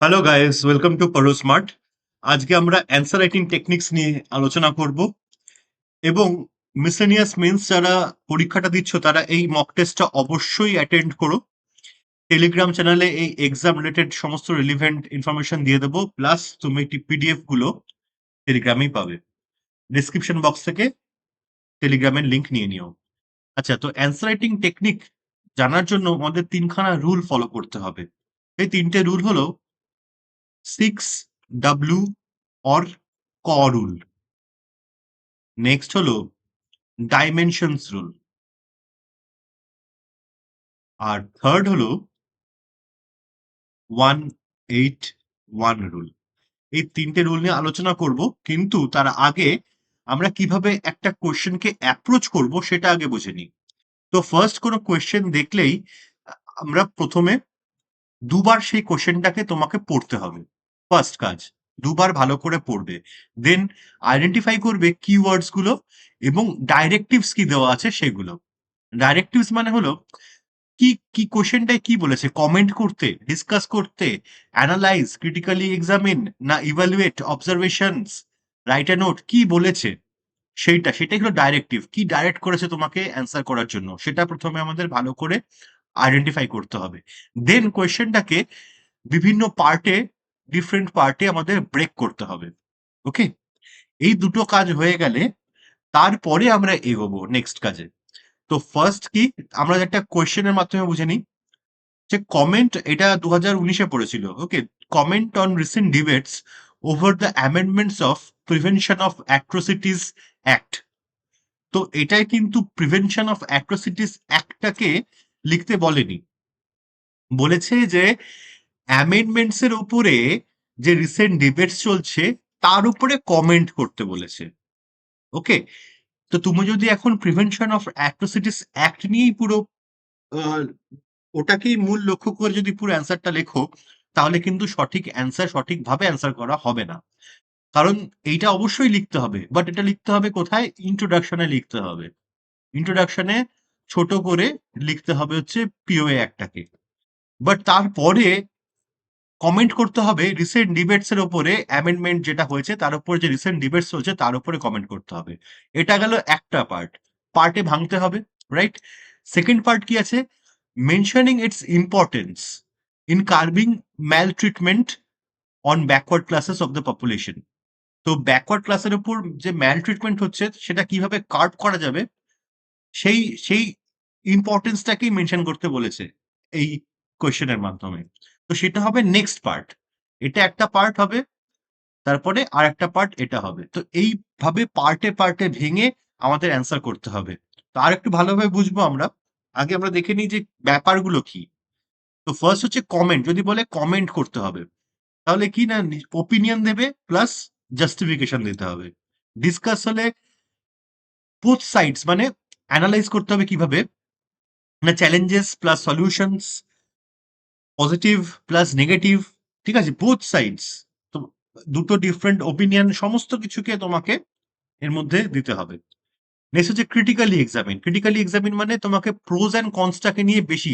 Hello guys, welcome to পারো smart. আজকে আমরা অ্যান্সার রাইটিং টেকনিক্স নিয়ে আলোচনা করব এবং মিসেলিনিয়াস মেন্স যারা পরীক্ষাটা দিচ্ছ তারা এই মক টেস্টটা অবশ্যই অ্যাটেন্ড করো। টেলিগ্রাম চ্যানেলে এই এক্সাম রিলেটেড সমস্ত রিলিভেন্ট ইনফরমেশন দিয়ে দেবো, প্লাস তুমি একটি পিডিএফ গুলো টেলিগ্রামেই পাবে। ডিসক্রিপশন বক্স থেকে টেলিগ্রামের লিংক নিয়ে নিও। আচ্ছা, তো অ্যান্সার রাইটিং টেকনিক জানার জন্য আমাদের তিনখানা রুল ফলো করতে হবে। এই তিনটে রুল হলো 6W অর ক রুল, নেক্সট হলো ডাইমেনশনস রুল, আর থার্ড হলো 181 রুল। এই তিনটে রুল নিয়ে আলোচনা করব, কিন্তু তার আগে আমরা কিভাবে একটা কোশ্চেনকে অ্যাপ্রোচ করব সেটা আগে বুঝে নিই। তো ফার্স্ট কোনো কোশ্চেন দেখলেই আমরা প্রথমে দুবার সেই কোশ্চেনটাকে তোমাকে পড়তে হবে। ফার্স্ট কাজ, দুবার ভালো করে পড়বে। দেন আইডেন্টিফাই করবে কিওয়ার্ডস গুলো এবং ডাইরেক্টিভস কি দেওয়া আছে সেগুলো। ডাইরেক্টিভস মানে হলো কি কি কোশ্চেনটায় কি বলেছে, কমেন্ট করতে, ডিসকাস করতে, অ্যানালাইজ, ক্রিটিক্যালি এক্সামিন, না evaluate, observations, write a note, কি বলেছে সেটাই হলো ডাইরেক্টিভ। কি ডাইরেক্ট করেছে তোমাকে অ্যান্সার করার জন্য সেটা প্রথমে আমাদের ভালো করে আইডেন্টিফাই করতে হবে। দেন কোয়েশ্চেনটাকে বিভিন্ন পার্টে, ডিফারেন্ট পার্টে আমাদের ব্রেক করতে হবে। ওকে, এই দুটো কাজ হয়ে গেলে তারপরে আমরা এগোবো নেক্সট কাজে। তো ফার্স্ট কি, আমরা একটা কোয়েশ্চেনের মাধ্যমে বুঝে নিই যে কমেন্ট, এটা 2019-এ পড়েছিল। Okay, comment on recent debates over the amendments of prevention of atrocities act. তো এটাই কিন্তু প্রিভেনশন অফ অ্যাট্রোসিটিস অ্যাক্টটাকে লিখতে বলেনি, বলেছে যে অ্যামেন্ডমেন্টস এর উপরে যে রিসেন্ট ডিবেটস চলছে তার উপরে কমেন্ট করতে বলেছে। ওকে, তো তুমি যদি এখন প্রিভেনশন অফ অ্যাট্রোসিটিস অ্যাক্ট নিয়েই পুরো আহ, ওটাকেই মূল লক্ষ্য করে যদি পুরো অ্যান্সারটা লেখো, তাহলে কিন্তু সঠিক অ্যান্সার, সঠিকভাবে অ্যান্সার করা হবে না। কারণ এইটা অবশ্যই লিখতে হবে, বাট এটা লিখতে হবে কোথায়? ইন্ট্রোডাকশনে লিখতে হবে। ইন্ট্রোডাকশনে ছোট করে লিখতে হবে হচ্ছে পিওএ একটাকে। বাট তারপরে কমেন্ট করতে হবে রিসেন্ট ডিবেটস এর উপরে, অ্যামেন্ডমেন্ট যেটা হয়েছে তার উপরে, যে রিসেন্ট ডিবেটস চলছে তার উপরে কমেন্ট করতে হবে। এটা গেল একটা পার্ট, পার্টে ভাঙতে হবে, রাইট? সেকেন্ড পার্ট কি আছে? Mentioning its importance in curbing maltreatment on backward classes of the population. তো ব্যাকওয়ার্ড ক্লাসের উপর যে ম্যালট্রিটমেন্ট হচ্ছে সেটা কিভাবে কার্ভ করা যাবে, সেই সেই ইম্পর্টেন্সটাকেই মেনশন করতে বলেছে এই কোয়েশ্চেনের মাধ্যমে। তো সেটা হবে নেক্সট পার্ট। এটা একটা পার্ট হবে, তারপরে আর একটা পার্ট এটা হবে। তো এইভাবে পার্টে পার্টে ভেঙে আমাদের অ্যান্সার করতে হবে। তো আর একটু ভালোভাবে বুঝবো আমরা, আগে আমরা দেখে নিই যে ব্যাপারগুলো কি। তো ফার্স্ট হচ্ছে কমেন্ট। যদি বলে কমেন্ট করতে হবে, তাহলে কি না, ওপিনিয়ন দেবে প্লাস জাস্টিফিকেশন দিতে হবে। ডিসকাস হলে বোথ সাইডস, মানে অ্যানালাইজ করতে হবে কিভাবে না, challenges plus solutions, positive plus negative, ঠিক আছে, বোথ সাইডস। তো দুটো ডিফারেন্ট ওপিনিয়ন, সমস্ত কিছুকে তোমাকে এর মধ্যে দিতে হবে। নেক্সট হচ্ছে ক্রিটিক্যালি এক্সামিন। ক্রিটিক্যালি এক্সামিন মানে তোমাকে প্রোজ অ্যান্ড কনসটাকে নিয়ে বেশি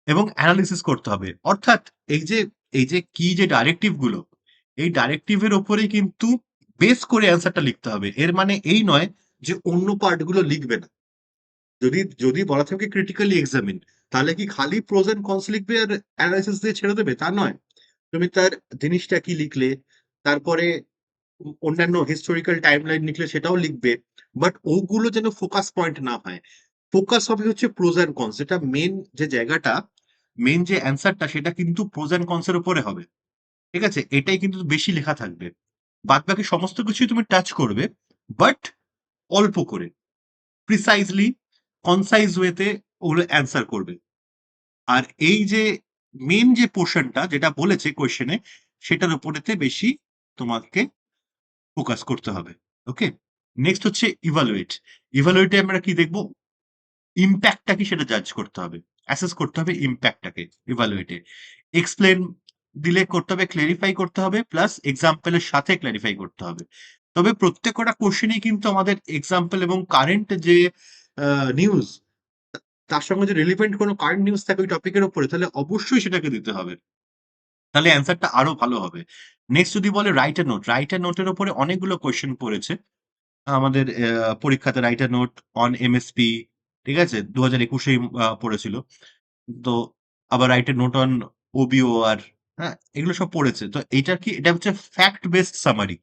এবং অ্যানালিসিস করতে হবে। অর্থাৎ এই যে কি যে ডাইরেক্টিভ গুলো, এই ডাইরেক্টিভের ওপরেই কিন্তু বেস করে অ্যান্সারটা লিখতে হবে। এর মানে এই নয় যে অন্য পার্ট গুলো লিখবে না। যদি যদি বলা থাকে ক্রিটিক্যালি এক্সামিন, তাহলে কি খালি প্রোজ এন্ড কনস লিখবে আর অ্যানালাইসিস দিয়ে ছেড়ে দেবে? তা নয়। তুমি তার জিনিসটা কি লিখলে, তারপরে অন্যান্য হিস্টোরিক্যাল টাইমলাইন লিখলে সেটাও লিখবে। বাট ওগুলো যেন ফোকাস পয়েন্ট না হয়। ফোকাস হবে হচ্ছে প্রোজ এন্ড কনস, যেটা মেন যে জায়গাটা, মেন যে অ্যান্সারটা সেটা কিন্তু প্রোজ এন্ড কনস এর উপরে হবে। ঠিক আছে, এটাই কিন্তু বেশি লেখা থাকবে। বাদ বাকি সমস্ত কিছুই তুমি টাচ করবে, বাট অল্প করে, প্রিসাইজলি, কনসাইজ ওয়েতে ওগুলো অ্যান্সার করবে। আর এই যে মেন যে পোর্শনটা যেটা বলেছে কোয়েশ্চেনে, সেটার উপরেতে বেশি তোমাকে ফোকাস করতে হবে। ওকে, নেক্সট হচ্ছে ইভালুয়েট। ইভালুয়েটে আমরা কি দেখবো? ইম্প্যাক্টটা কি সেটা জাজ করতে হবে, অ্যাসেস করতে হবে ইম্প্যাক্টটাকে ইভালুয়েটে। এক্সপ্লেন দিলে করতে হবে, ক্লারিফাই করতে হবে, প্লাস এক্সাম্পলের সাথে ক্লারিফাই করতে হবে। তবে প্রত্যেকটা কোশ্চেনেই কিন্তু আমাদের এক্সাম্পল এবং কারেন্ট যে নিউজ, তার সঙ্গে যে রিলেভেন্ট কোনো কারেন্ট নিউজ থাকে ওই টপিকের উপরে, তাহলে অবশ্যই সেটাকে দিতে হবে। তাহলে অ্যান্সারটা আরো ভালো হবে। নেক্সট যদি বলে write a note, write a নোটের উপরে অনেকগুলো কোয়েশ্চেন পড়েছে। আমাদের পরীক্ষাতে write a note on MSP, ঠিক আছে? 2021 এই পড়েছিল। তো আবার রাইট এ নোট অন ওবিওআর, হ্যাঁ? এগুলো সব পড়েছে। তো এইটার কি, এটা হচ্ছে ফ্যাক্ট বেসড সামারি।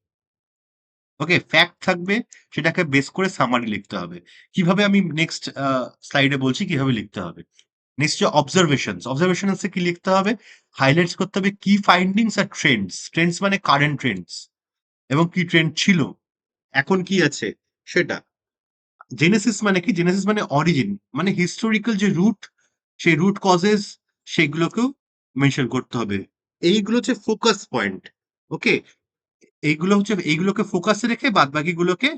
ওকে? ফ্যাক্ট থাকবে, সেটাকে বেস করে সামারি লিখতে হবে। কিভাবে আমি নেক্সট স্লাইডে বলছি কিভাবে লিখতে হবে। নেক্সট যে অবজারভেশনস, অবজারভেশনস এ কি লিখতে হবে? হাইলাইটস করতে হবে কি ফাইন্ডিংস আর ট্রেন্ডস। ট্রেন্ডস মানে কারেন্ট ট্রেন্ডস, এবং কি ট্রেন্ড ছিল, এখন কি আছে সেটা। জেনেসিস মানে কি? জেনেসিস মানে অরিজিন, মানে হিস্টোরিক্যাল যে রুট, সেই রুট কজেস সেগুলোকেও মেনশন করতে হবে। এইগুলো হচ্ছে ফোকাস পয়েন্ট। ওকে? এইগুলো হচ্ছে, এইগুলোকে ফোকাসে রেখে বাদবাকিগুলোকে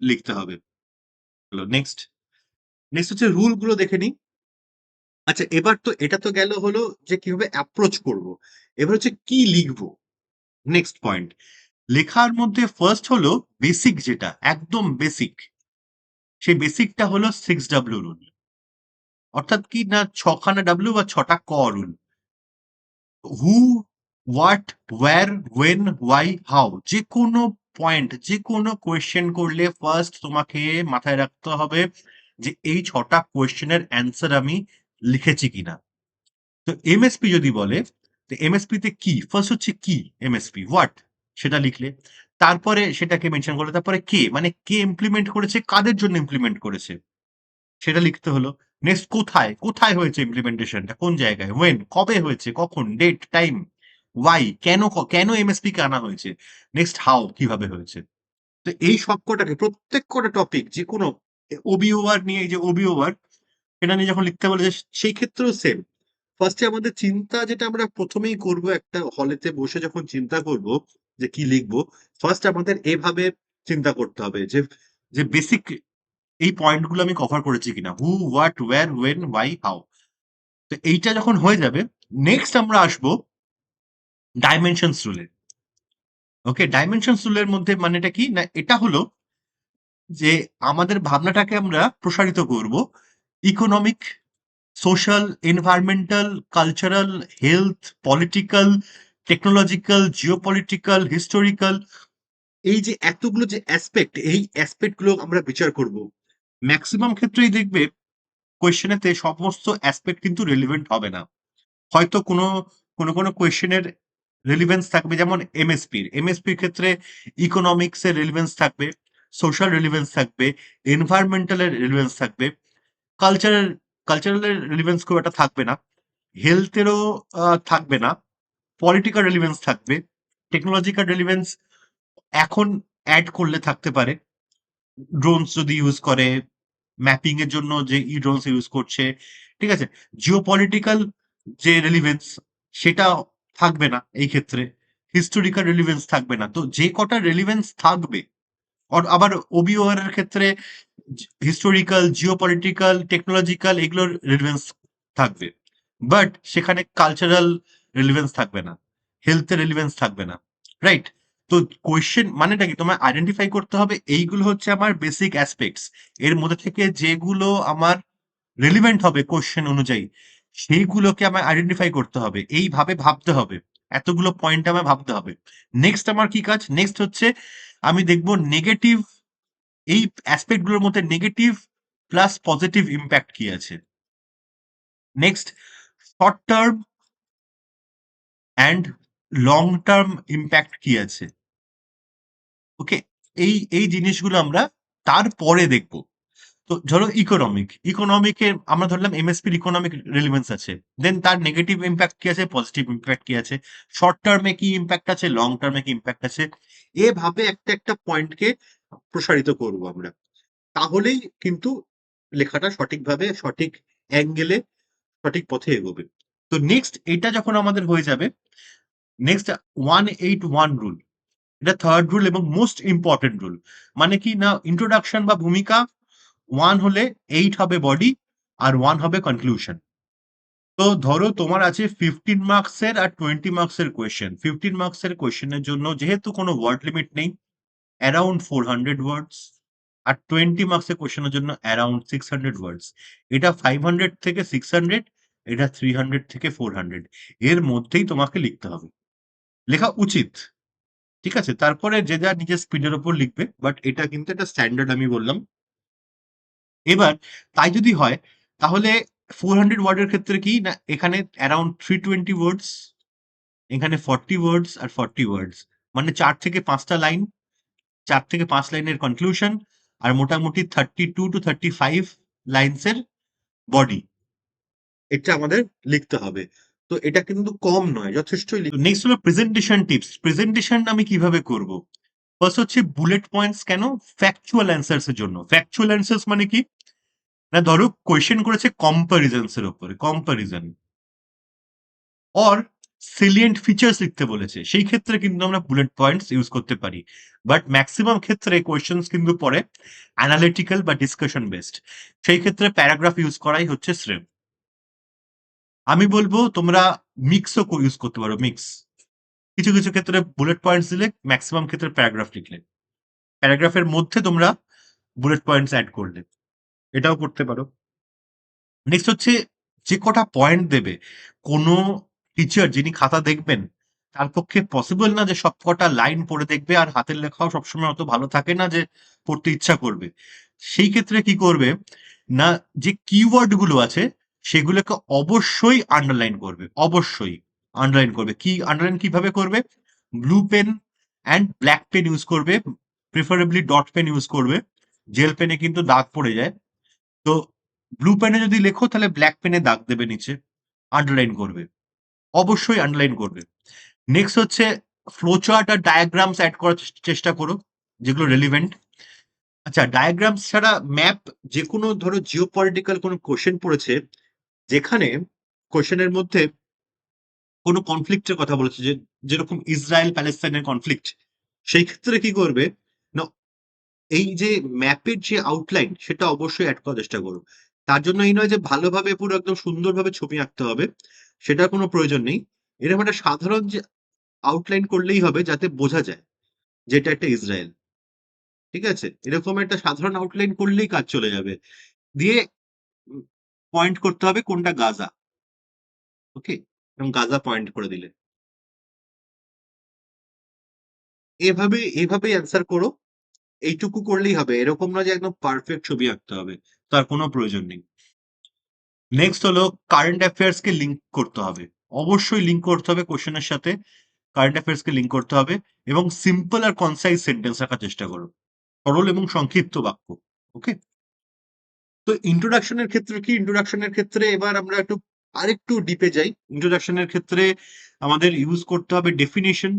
লিখতে হবে। হলো নেক্সট। নেক্সট হচ্ছে রুল গুলো দেখে নিই। আচ্ছা, এবার তো এটা তো গেল হলো যে কিভাবে অ্যাপ্রোচ করব। এবার হচ্ছে কি লিখবো? Next point. লেখার মধ্যে ফার্স্ট হলো বেসিক, যেটা একদম বেসিক। সেই বেসিকটা হলো 6W রুল। অর্থাৎ কি না, 6 খানা ডাব্লিউ বা 6টা rule. Who, what, where, when, why, how, যে কোনো পয়েন্ট, যে কোনো কোয়েশ্চেন করলে ফার্স্ট তোমাকে মাথায় রাখতে হবে যে এই 6টা কোয়েশ্চেনের অ্যান্সার আমি লিখেছি কিনা। তো এমএসপি যদি বলে, তো এমএসপি তে কি, ফার্স্ট হচ্ছে কি, এমএসপি হোয়াট, সেটা লিখলে। তারপরে সেটাকে মেনশন করলে, তারপরে কে, মানে কে ইমপ্লিমেন্ট করেছে, কাদের জন্য ইমপ্লিমেন্ট করেছে, সেটা লিখতে হলো। নেক্সট কোথায়, কোথায় হয়েছে ইমপ্লিমেন্টেশনটা, কোন জায়গায়, ওয়েন, কবে হয়েছে, কখন, ডেট, টাইম, ওয়াই, কেন, কেন এমএসপি কে আনা হয়েছে। নেক্সট হাউ, কিভাবে হয়েছে। তো এই সবকটাকে, প্রত্যেক কটা টপিক, যে কোনো ওবিওআর নিয়ে, এই যে ওবিওআর, এটা নিয়ে যখন লিখতে বলে, সেই ক্ষেত্রেও সেম। ফার্স্টে আমাদের চিন্তা, যেটা আমরা প্রথমেই করব, একটা হলেতে বসে যখন চিন্তা করব যে কি লিখবো, ফার্স্ট আমাদের এভাবে চিন্তা করতে হবে যে, যে বেসিক এই পয়েন্টগুলো আমি কভার করেছি কিনা, who, what, where, when, why, how. তো এইটা যখন হয়ে যাবে, নেক্সট আমরা আসবো ডাইমেনশনস রুলে। ওকে? ডাইমেনশনস রুলের মধ্যে মানেটা কি না, এটা হলো যে আমাদের ভাবনাটাকে আমরা প্রসারিত করব economic, social, environmental, cultural, health, political, technological, geopolitical, historical, এই যে এতগুলো যে অ্যাসপেক্ট, এই অ্যাসপেক্ট গুলো আমরা বিচার করব। ম্যাক্সিমাম ক্ষেত্রেই দেখবে কোয়েশ্চেনেতে সমস্ত অ্যাসপেক্ট কিন্তু রেলিভেন্ট হবে না। হয়তো কোনো কোয়েশ্চেনের রেলিভেন্স থাকবে, যেমন এমএসপির ক্ষেত্রে ইকোনমিক্স এর রেলিভেন্স থাকবে, সোশ্যাল রেলিভেন্স থাকবে, এনভায়রনমেন্টাল এর রেলিভেন্স থাকবে, কালচারাল কালচারালের রেলিভেন্স খুব একটা থাকবে না, হেলথেরও থাকবে না, পলিটিক্যাল রেলিভেন্স থাকবে, টেকনোলজিক্যাল রেলিভেন্স এখন অ্যাড করলে থাকতে পারে, ড্রোনস যদি ইউজ করে, ম্যাপিং এর জন্য যে ই ড্রোনস ইউজ করছে, ঠিক আছে। জিওপলিটিক্যাল যে রেলিভেন্স, সেটা থাকবে না এই ক্ষেত্রে, হিস্টোরিক্যাল রেলিভেন্স থাকবে না। তো যে কটা রেলিভেন্স থাকবে, আবার ওবিওআর এর ক্ষেত্রে হিস্টোরিক্যাল, জিওপলিটিক্যাল, টেকনোলজিক্যাল, এগুলোর রেলিভেন্স থাকবে। বাট সেখানে কালচারাল রেলিভেন্স থাকবে না, হেলথের রেলিভেন্স থাকবে না। রাইট? তো কোয়েশ্চেন মানেটা কি, তোমায় আইডেন্টিফাই করতে হবে এইগুলো হচ্ছে আমার বেসিক অ্যাসপেক্টস। এর মধ্যে থেকে যেগুলো আমার রেলিভেন্ট হবে কোয়েশ্চেন অনুযায়ী, সেইগুলোকে আমায় আইডেন্টিফাই করতে হবে। এইভাবে ভাবতে হবে। এতগুলো পয়েন্ট আমায় ভাবতে হবে। নেক্সট আমার কি কাজ? নেক্সট হচ্ছে আমি দেখব নেগেটিভ, এই অ্যাসপেক্ট গুলোর মধ্যে নেগেটিভ প্লাস পজিটিভ ইম্প্যাক্ট কি আছে। Next, short term and long term impact কি আছে। ওকে? এই জিনিসগুলো আমরা তারপরে দেখব। তো ধরো ইকোনমিকে আমরা ধরলাম এমএসপির ইকোনমিক রেলিভেন্স আছে। দেন তার নেগেটিভ ইম্প্যাক্ট কি আছে, পজিটিভ ইম্প্যাক্ট কি আছে, শর্ট টার্মে কি ইম্প্যাক্ট আছে, লং টার্মে কি ইম্প্যাক্ট আছে। এভাবে একটা একটা পয়েন্টকে প্রসারিত করব আমরা। তাহলেই কিন্তু লেখাটা সঠিকভাবে, সঠিক অ্যাঙ্গেলে, সঠিক পথে এগোবে। তো নেক্সট এটা যখন আমাদের হয়ে যাবে, নেক্সট 181 রুল, এটা থার্ড রুল এবং মোস্ট ইম্পর্টেন্ট রুল। মানে কি না, ইন্ট্রোডাকশন বা ভূমিকা 1 হলে 8 হবে বডি, আর 1 হবে কনক্লুশন। তো ধরো তোমার আছে 15 মার্কস এর আর 20 মার্কস এর কোয়েশ্চেন। 15 মার্কস এর কোয়েশ্চেনের জন্য যেহেতু কোনো ওয়ার্ড লিমিট নেই, অ্যারাউন্ড 400 ওয়ার্ডস, আর 20 মার্কস এর কোয়েশ্চেনের জন্য অ্যারাউন্ড 600 ওয়ার্ডস। এটা 500 থেকে 600 এটা 300 থেকে 400 এর মধ্যেই তোমাকে লিখতে হবে, লেখা উচিত। ঠিক আছে, তারপরে যে যা নিজের স্পিডের ওপর লিখবে, বাট এটা কিন্তু একটা স্ট্যান্ডার্ড আমি বললাম। এবার তাই যদি হয় তাহলে 400 ওয়ার্ডের ক্ষেত্রে কি না, এখানে অ্যারাউন্ড 320 ওয়ার্ডস, এখানে 40 ওয়ার্ডস আর 40 ওয়ার্ডস, মানে 4 থেকে 5টা লাইন, 4 থেকে 5 লাইনের কনক্লুশন, আর মোটামুটি 32 to 35 লাইন্সের বডি, এটা আমাদের লিখতে হবে। তো এটা কিন্তু কম নয়, যথেষ্টই। নেক্সট হলো প্রেজেন্টেশন টিপস। প্রেজেন্টেশন আমি কিভাবে করব? ফার্স্ট হচ্ছে বুলেট পয়েন্টস। কেন? ফ্যাকচুয়াল অ্যান্সার্স এর জন্য। ফ্যাকচুয়াল অ্যান্সার্স মানে কি? না ধরো কোয়েশ্চেন করেছে কম্পারিজনস এর উপরে, কম্পারিজন অর সিলিয়েন্ট ফিচার্স লিখতে বলেছে, সেই ক্ষেত্রে কিন্তু আমরা বুলেট পয়েন্টস ইউজ করতে পারি। বাট ম্যাক্সিমাম ক্ষেত্রে কোয়েশ্চেন্স কিন্তু পড়ে অ্যানালিটিক্যাল বা ডিসকাশন বেসড, সেই ক্ষেত্রে প্যারাগ্রাফ ইউজ করাই হচ্ছে শ্রেয়। আমি বলবো তোমরা মিক্সও ইউজ করতে পারো, মিক্স। কিছু কিছু ক্ষেত্রে বুলেট পয়েন্টস দিলে, ম্যাক্সিমাম ক্ষেত্রে প্যারাগ্রাফ লিখলে, প্যারাগ্রাফের মধ্যে তোমরা বুলেট পয়েন্টস অ্যাড করলে, এটাও করতে পারো। নেক্সট হচ্ছে যে কটা পয়েন্ট দেবে, কোনো টিচার যিনি খাতা দেখবেন তার পক্ষে পসিবল না যে সব কটা লাইন পড়ে দেখবে, আর হাতের লেখাও সবসময় অত ভালো থাকে না যে পড়তে ইচ্ছা করবে। সেই ক্ষেত্রে কি করবে না, যে কিওয়ার্ড গুলো আছে সেগুলোকে অবশ্যই আন্ডারলাইন করবে, অবশ্যই আন্ডারলাইন করবে। কি আন্ডারলাইন কিভাবে করবে? Blue pen and black pen use করবে, প্রিফারেবলি ডট পেন ইউজ করবে, জেল পেনে কিন্তু দাগ পড়ে যায়। তো ব্লু পেনে যদি লেখো তাহলে ব্ল্যাক পেনে দাগ দেবে নিচে, আন্ডারলাইন করবে, অবশ্যই আন্ডারলাইন করবে। নেক্সট হচ্ছে ফ্লোচার্ট আর ডায়াগ্রামস অ্যাড করার চেষ্টা করো, যেগুলো রেলিভেন্ট। আচ্ছা, ডায়াগ্রামস ছাড়া ম্যাপ, যে কোনো ধরো জিওপলিটিক্যাল কোনো কোশ্চেন পড়েছে, যেখানে কোশ্চেনের মধ্যে কোনো কনফ্লিক্টের কথা বলেছে, যে যেরকম ইসরায়েল প্যালেস্তাইনের কনফ্লিক্ট, সেই ক্ষেত্রে কি করবে না, এই যে ম্যাপের যে আউটলাইন সেটা অবশ্যই অ্যাড করার চেষ্টা করো। তার জন্য এই নয় যে ভালোভাবে পুরো একদম সুন্দরভাবে ছবি আঁকতে হবে, সেটার কোনো প্রয়োজন নেই। এরকম একটা সাধারণ যে আউটলাইন করলেই হবে, যাতে বোঝা যায় যেটা একটা ইসরায়েল। ঠিক আছে, এরকম একটা সাধারণ আউটলাইন করলেই কাজ চলে যাবে। দিয়ে পয়েন্ট করতে হবে কোনটা গাজা। ওকে, এবং গাজা পয়েন্ট করে দিলে, এভাবে এভাবেই অ্যান্সার করো। এইটুকু করলেই হবে, এরকম না যে একদম পারফেক্ট ছবি আঁকতে হবে, তার কোনো প্রয়োজন নেই। নেক্সট হলো কারেন্ট অ্যাফেয়ার্স কে লিঙ্ক করতে হবে, অবশ্যই লিঙ্ক করতে হবে কোশ্চেনের সাথে, কারেন্ট অ্যাফেয়ার্স কে লিঙ্ক করতে হবে, এবং সিম্পল আর কনসাইজ সেন্টেন্স রাখার চেষ্টা করো, সরল এবং সংক্ষিপ্ত বাক্য। ওকে, তো ইন্ট্রোডাকশনের ক্ষেত্রে কি? ইন্ট্রোডাকশনের ক্ষেত্রে এবার আমরা একটু আরেকটু ডিপে যাই। ইন্ট্রোডাকশনের ক্ষেত্রে আমাদের ইউজ করতে হবে ডেফিনিশন,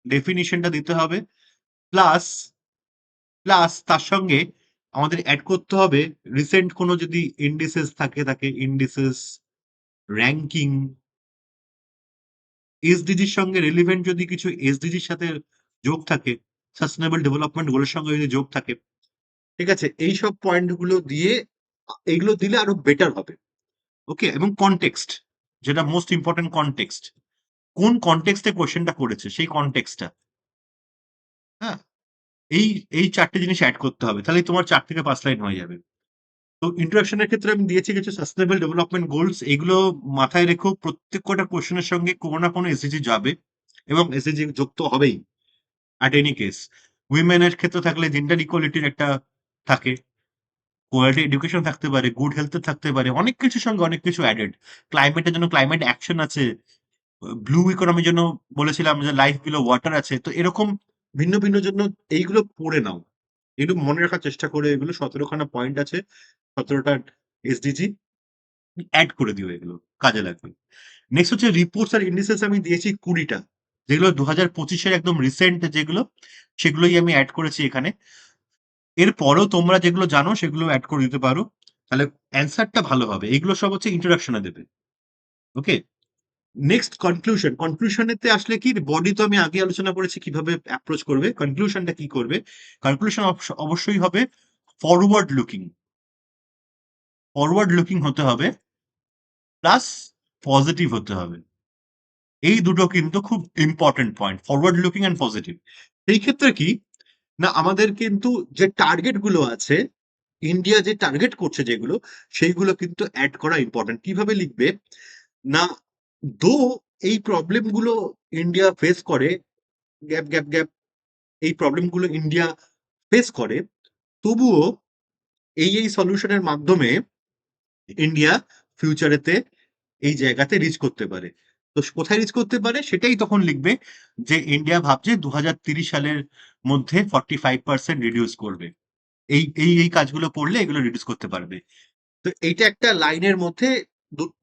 ডেফিনিশনটা দিতে হবে, প্লাস প্লাস তার সঙ্গে আমাদের অ্যাড করতে হবে রিসেন্ট কোনো যদি ইন্ডিসেস থাকে ইন্ডিসেস, র্যাঙ্কিং, এসডিজির সঙ্গে রিলেভেন্ট যদি কিছু এসডিজির সাথে যোগ থাকে, সাস্টেনেবল ডেভেলপমেন্ট গোলের সঙ্গে যদি যোগ থাকে, ঠিক আছে, এইসব পয়েন্ট গুলো দিয়ে, এইগুলো দিলে আরো বেটার হবে। ওকে, এবং কনটেক্সট, যেটা মোস্ট ইম্পর্টেন্ট, কনটেক্সট, কোন কনটেক্সটে কোশ্চেনটা করেছে সেই কনটেক্সটটা। হ্যাঁ, এই এই 4টে জিনিস অ্যাড করতে হবে, তাহলেই তোমার 4 থেকে 5 লাইন হয়ে যাবে। তো ইন্ট্রোডাকশনের ক্ষেত্রে আমি দিয়েছি কিছু সাস্টেনেবল ডেভেলপমেন্ট গোলস, এগুলো মাথায় রেখো, প্রত্যেক কটা কোশ্চেনের সঙ্গে কোনো না কোনো এসডিজি যাবে, এবং এসডিজি যোগ তো হবেই অ্যাট এনি কেস। উইমেনের ক্ষেত্রে থাকলে জেন্ডার ইকুয়ালিটির একটা থাকে, কোয়ালিটি এডুকেশন থাকতে পারে, গুড হেলথ থাকতে পারে, অনেক কিছুর সঙ্গে অনেক কিছু অ্যাডেড। ক্লাইমেটের জন্য ক্লাইমেট অ্যাকশন আছে, ব্লু ইকোনমির জন্য বলেছিলাম যে লাইফ বিলো ওয়াটার আছে। তো এরকম ভিন্ন ভিন্ন জন্য এইগুলো পড়ে নাও, এগুলো মনে রাখার চেষ্টা করে, এগুলো 17খানা পয়েন্ট আছে, 17টা এসডিজি, অ্যাড করে দিও, এগুলো কাজে লাগবে। নেক্সট হচ্ছে রিপোর্টস আর ইন্ডিসেস আমি দিয়েছি 20টা, যেগুলো 2025-এর একদম রিসেন্ট যেগুলো, সেগুলোই আমি অ্যাড করেছি এখানে। এরপরেও তোমরা যেগুলো জানো সেগুলো অ্যাড করে দিতে পারো, তাহলে অ্যান্সারটা ভালো হবে। এগুলো সব হচ্ছে ইন্ট্রোডাকশনে দেবে। ওকে, নেক্সট কনক্লুশন। কনক্লুশনেতে আসলে কি, বডি তো আমি আগে আলোচনা করেছি কিভাবে অ্যাপ্রোচ করবে, কনক্লুশনটা কি করবে? কনক্লুশন অবশ্যই হবে ফরওয়ার্ড লুকিং, ফরওয়ার্ড লুকিং হতে হবে, প্লাস পজিটিভ হতে হবে। এই দুটো কিন্তু খুব important point, forward looking and positive. এই ক্ষেত্রে কি না, আমাদের কিন্তু যে টার্গেট গুলো আছে ইন্ডিয়া যে টার্গেট করছে যেগুলো, সেইগুলো কিন্তু অ্যাড করা ইম্পর্টেন্ট। কিভাবে লিখবে না, দো এই প্রবলেম গুলো ইন্ডিয়া ফেস করে, গ্যাপ গ্যাপ গ্যাপ, এই প্রবলেম গুলো ইন্ডিয়া ফেস করে, তবুও এই সলিউশনের মাধ্যমে ইন্ডিয়া ফিউচারেতে এই জায়গাতে রিচ করতে পারে। তো কোথায় রিচ করতে পারে সেটাই তখন লিখবে, যে ইন্ডিয়া ভাবছে 2030 সালের মধ্যে 45% রিডিউস করবে। এই কাজগুলো করলে এগুলো রিডিউস করতে পারবে। তো এইটা একটা লাইনের মধ্যে,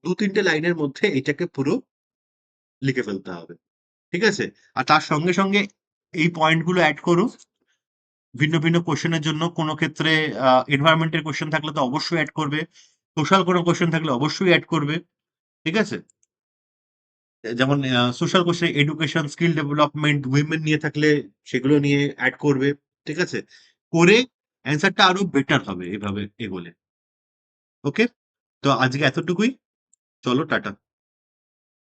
দু তিনটে লাইনের মধ্যে এটাকে পুরো লিখে ফেলতে হবে। ঠিক আছে? আর তার সঙ্গে সঙ্গে এই পয়েন্ট গুলো অ্যাড করো ভিন্ন ভিন্ন কোশ্চেনের জন্য। কোনো ক্ষেত্রে এনভায়রনমেন্টের কোশ্চেন থাকলে তো অবশ্যই অ্যাড করবে, সোশ্যাল কোনো কোশ্চেন থাকলে অবশ্যই অ্যাড করবে। ঠিক আছে? যেমন social question, education, skill development, women নিয়ে থাকলে সেগুলো নিয়ে অ্যাড করবে। ঠিক আছে? করে অ্যান্সারটা আরো বেটার হবে এভাবে এগোলে। ওকে? তো আজকে এতটুকুই। চলো টাটা।